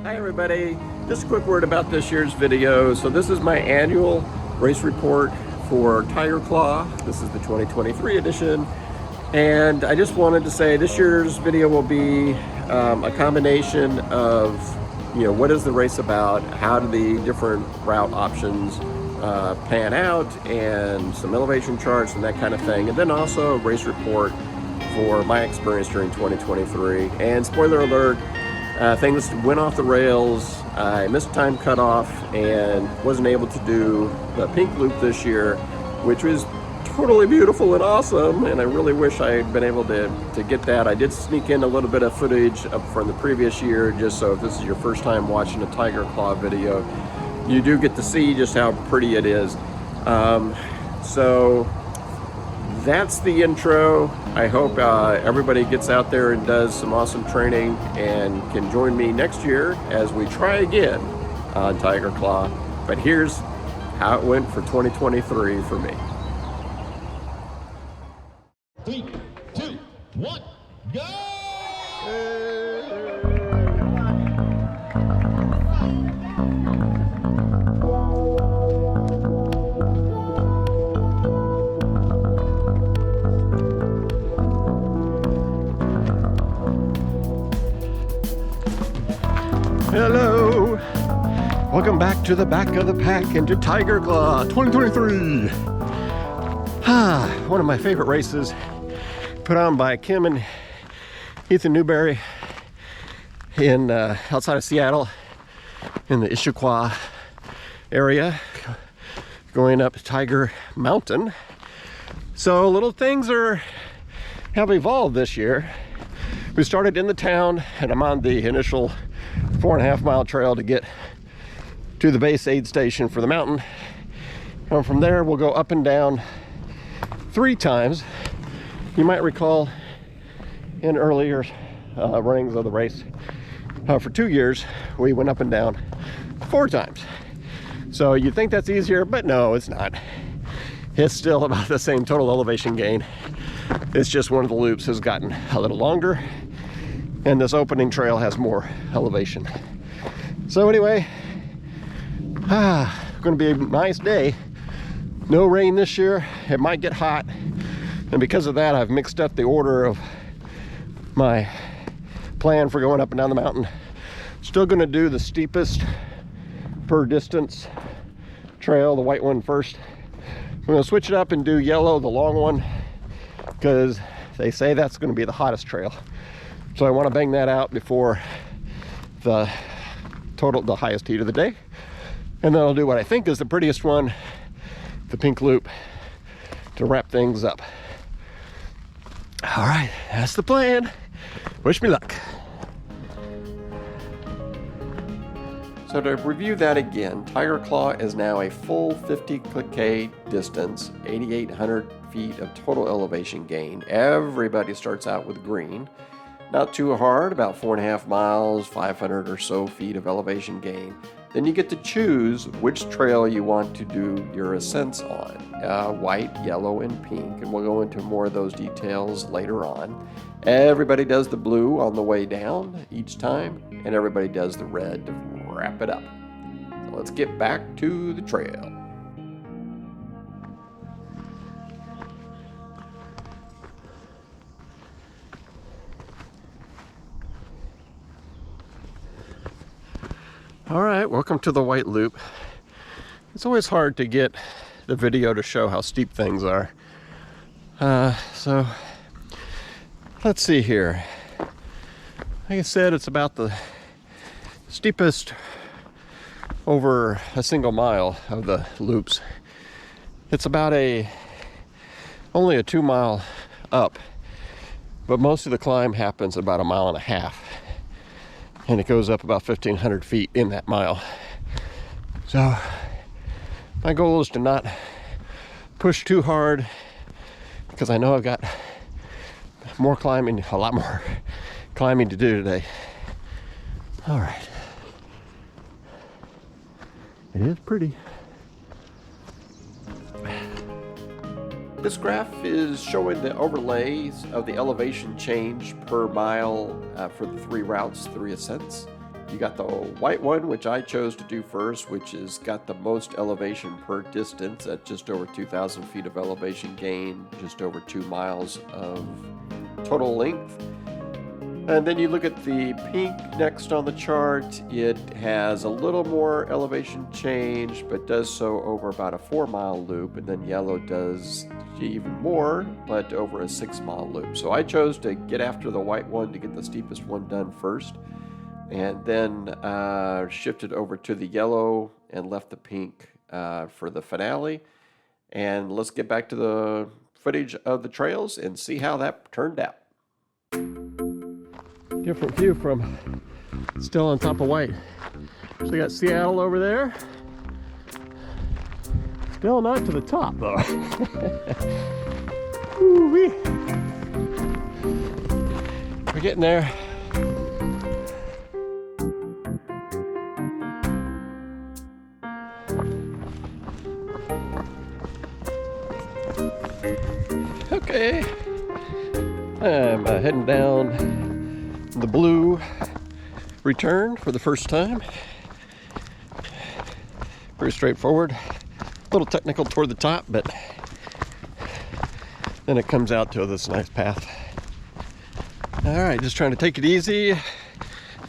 Hi everybody, just a quick word about this year's video. So this is my annual race report for Tiger Claw. This is the 2023 edition. And I just wanted to say this year's video will be a combination of, what is the race about, how do the different route options pan out, and some elevation charts and that kind of thing. And then also a race report for my experience during 2023. And spoiler alert, things went off the rails. I missed time cutoff and wasn't able to do the pink loop this year, which was totally beautiful and awesome, and I really wish I had been able to get that. I did sneak in a little bit of footage from the previous year, just so if this is your first time watching a Tiger Claw video, you do get to see just how pretty it is. So that's the intro. I hope everybody gets out there and does some awesome training and can join me next year as we try again on Tiger Claw. But here's how it went for 2023 for me. 3, 2, 1, go! Hello, welcome back to the back of the pack and to Tiger Claw 2023. One of my favorite races, put on by Kim and Ethan Newberry in outside of Seattle in the Issaquah area, going up Tiger Mountain. So little things have evolved this year. We started in the town, and I'm on the initial 4.5 mile trail to get to the base aid station for the mountain. And from there, we'll go up and down 3 times. You might recall in earlier runnings of the race, for 2 years, we went up and down 4 times. So you'd think that's easier, but no, it's not. It's still about the same total elevation gain. It's just one of the loops has gotten a little longer, and this opening trail has more elevation. So anyway, gonna be a nice day. No rain this year. It might get hot, and because of that, I've mixed up the order of my plan for going up and down the mountain. Still gonna do the steepest per distance trail, the white one first. I'm gonna switch it up and do yellow, the long one, because they say that's gonna be the hottest trail. So I want to bang that out before the highest heat of the day. And then I'll do what I think is the prettiest one, the pink loop, to wrap things up. All right, that's the plan. Wish me luck. So to review that again, Tiger Claw is now a full 50K distance, 8,800 feet of total elevation gain. Everybody starts out with green. Not too hard, about 4.5 miles, 500 or so feet of elevation gain. Then you get to choose which trail you want to do your ascents on, white, yellow, and pink, and we'll go into more of those details later on. Everybody does the blue on the way down each time, and everybody does the red to wrap it up. So let's get back to the trail. All right, welcome to the White Loop. It's always hard to get the video to show how steep things are. So let's see here. Like I said, it's about the steepest over a single mile of the loops. It's about only a 2 mile up, but most of the climb happens about 1.5 miles. And it goes up about 1,500 feet in that mile. So my goal is to not push too hard, because I know I've got a lot more climbing to do today. All right. It is pretty. This graph is showing the overlays of the elevation change per mile for the 3 routes, 3 ascents. You got the white one, which I chose to do first, which has got the most elevation per distance at just over 2,000 feet of elevation gain, just over 2 miles of total length. And then you look at the pink next on the chart. It has a little more elevation change, but does so over about a 4-mile loop. And then yellow does even more, but over a 6-mile loop. So I chose to get after the white one to get the steepest one done first, and then shifted over to the yellow and left the pink for the finale. And let's get back to the footage of the trails and see how that turned out. Different view from still on top of white. So you got Seattle over there. Still not to the top though. Woo-wee. We're getting there. Okay. I'm heading down the blue return for the first time. Pretty straightforward. A little technical toward the top, but then it comes out to this nice path. All right, just trying to take it easy,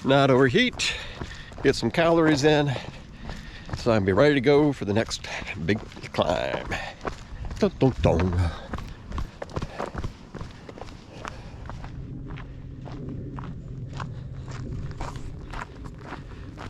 not overheat, get some calories in, so I'll be ready to go for the next big climb. Dun, dun, dun.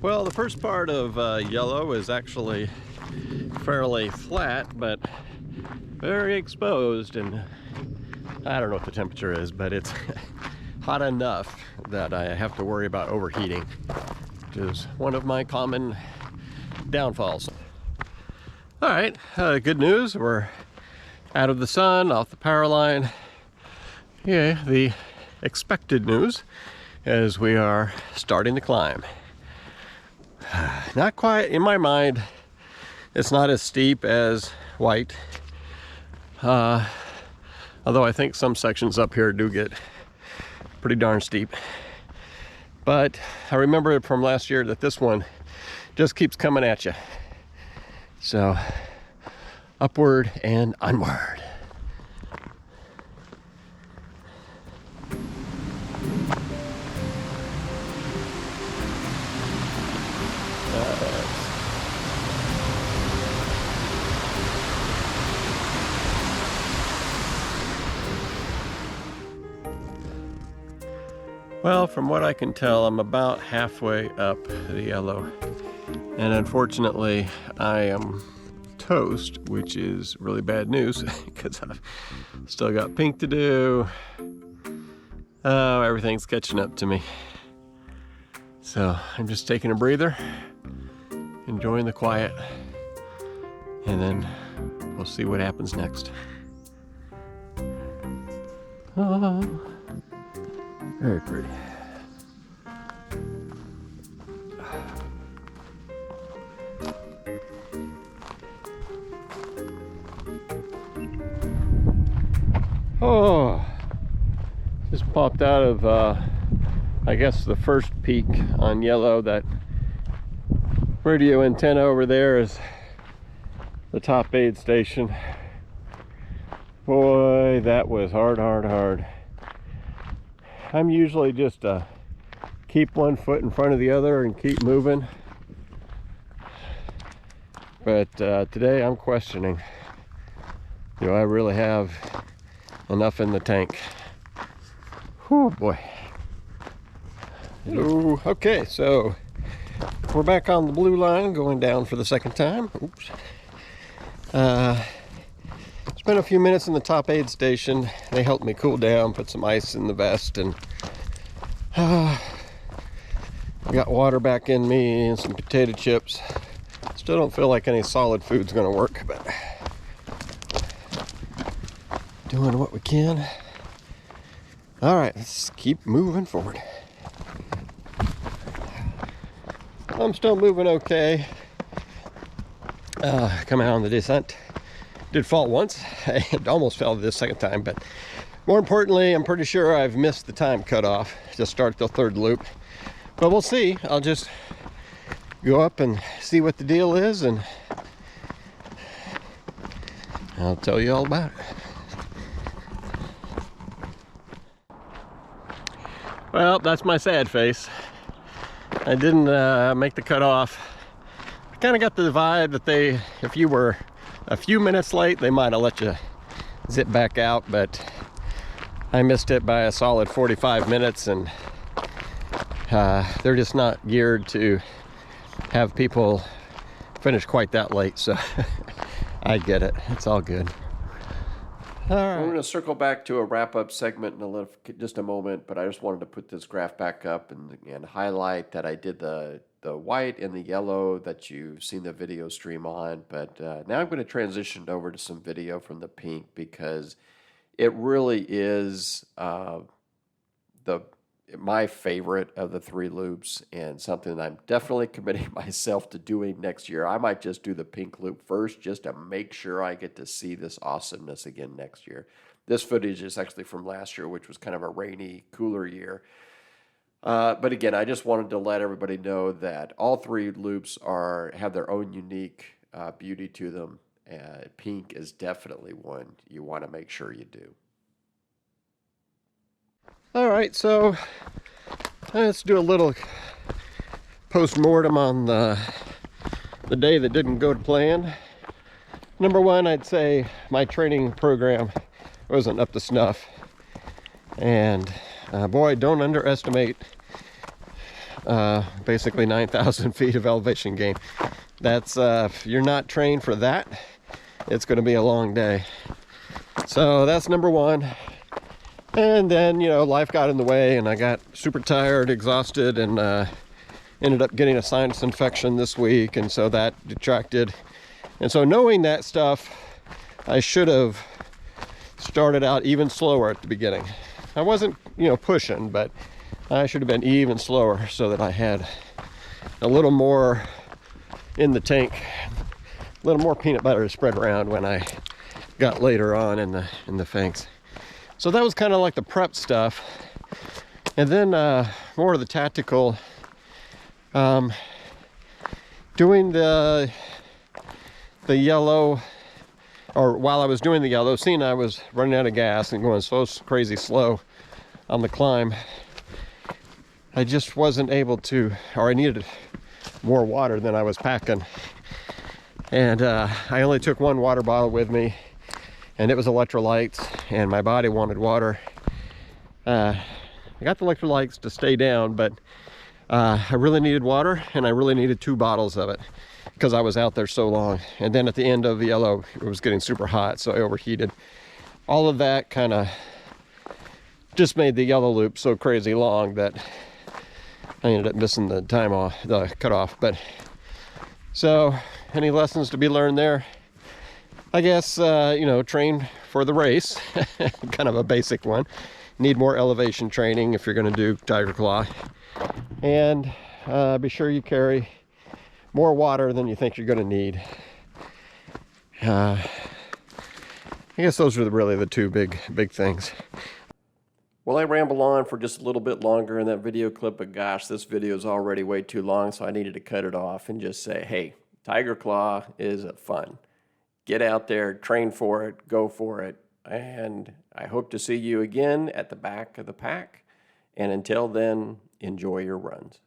Well, the first part of yellow is actually fairly flat, but very exposed, and I don't know what the temperature is, but it's hot enough that I have to worry about overheating, which is one of my common downfalls. All right, good news. We're out of the sun, off the power line. Yeah, the expected news is we are starting to climb. Not quite, in my mind, it's not as steep as white. Although I think some sections up here do get pretty darn steep. But I remember from last year that this one just keeps coming at you. So, upward and onward. Well, from what I can tell, I'm about halfway up the yellow. And unfortunately, I am toast, which is really bad news because I've still got pink to do. Oh, everything's catching up to me. So I'm just taking a breather, enjoying the quiet, and then we'll see what happens next. Oh. Very pretty. Oh, just popped out of, I guess, the first peak on yellow. That radio antenna over there is the top aid station. Boy, that was hard. I'm usually just keep one foot in front of the other and keep moving. But today I'm questioning, do I really have enough in the tank? Oh boy. Ooh, okay, so we're back on the blue line, going down for the second time. Oops. Spent a few minutes in the top aid station. They helped me cool down, put some ice in the vest, and got water back in me and some potato chips. Still don't feel like any solid food's gonna work, but doing what we can. All right, let's keep moving forward. I'm still moving okay. Coming out on the descent. Did fall once. I almost fell this second time, but more importantly, I'm pretty sure I've missed the time cutoff to start the third loop. But we'll see. I'll just go up and see what the deal is, and I'll tell you all about it. Well, that's my sad face. I didn't make the cutoff. I kind of got the vibe that if you were a few minutes late, they might have let you zip back out, but I missed it by a solid 45 minutes, and they're just not geared to have people finish quite that late, so I get it. It's all good. All right. We're going to circle back to a wrap-up segment in just a moment, but I just wanted to put this graph back up and highlight that I did the white and the yellow that you've seen the video stream on, but now I'm going to transition over to some video from the pink, because it really is my favorite of the three loops, and something that I'm definitely committing myself to doing next year. I might just do the pink loop first just to make sure I get to see this awesomeness again next year. This footage is actually from last year, which was kind of a rainy, cooler year. But again, I just wanted to let everybody know that all three loops have their own unique beauty to them. Pink is definitely one you want to make sure you do. All right, so let's do a little post-mortem on the day that didn't go to plan. Number one, I'd say my training program wasn't up to snuff. And boy, don't underestimate basically 9,000 feet of elevation gain. That's, if you're not trained for that, it's going to be a long day. So that's number one. And then, life got in the way, and I got super tired, exhausted, and ended up getting a sinus infection this week, and so that detracted. And so knowing that stuff, I should have started out even slower at the beginning. I wasn't, pushing, but I should have been even slower so that I had a little more in the tank, a little more peanut butter to spread around when I got later on in the fangs. So that was kind of like the prep stuff. And then more of the tactical, doing the yellow, or while I was doing the yellow, seeing I was running out of gas and going so crazy slow on the climb, I just wasn't able to, or I needed more water than I was packing. And I only took one water bottle with me, and it was electrolytes, and my body wanted water. I got the electrolytes to stay down, but I really needed water, and I really needed 2 bottles of it because I was out there so long. And then at the end of the yellow, it was getting super hot, so I overheated. All of that kind of just made the yellow loop so crazy long that I ended up missing the cutoff. But so, any lessons to be learned there? I guess, train for the race, kind of a basic one. Need more elevation training if you're going to do Tiger Claw. And be sure you carry more water than you think you're going to need. I guess those are really the 2 big things. Well, I ramble on for just a little bit longer in that video clip, but gosh, this video is already way too long, so I needed to cut it off and just say, hey, Tiger Claw is fun. Get out there, train for it, go for it, and I hope to see you again at the back of the pack. And until then, enjoy your runs.